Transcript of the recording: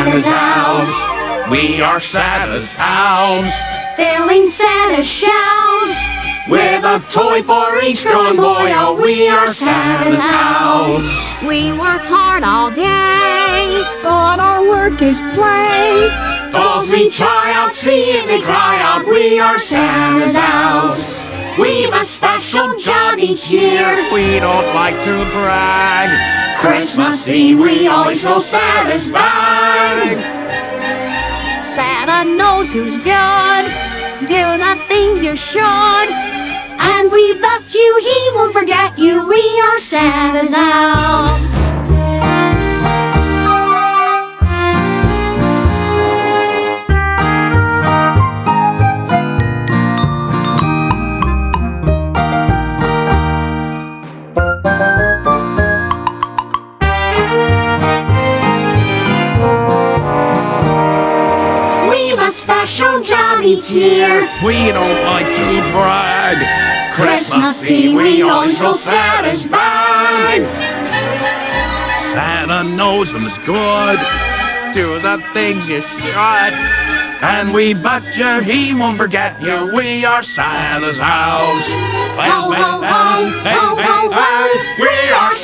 Santa's elves. We are Santa's elves. Filling Santa's shelves With a toy for each girl and boy. Oh, we are Santa's elves. We work hard all day, but our work is play. Dolls we try out, see if they cry out. We are Santa's elves. We've a special job each year. We don't like to brag. Christmas Eve we always fill Santa's bag. Santa knows who's good, do the things you should, and we bet you he won't forget you. We are Santa's elves. Special job each year. We don't like to brag. Christmas Eve we always fill Santa's bag. Santa knows them is good. Do the things you should, and we bet you he won't forget you. We are Santa's elves. Ho, ho, ho, ho, ho, ho. We are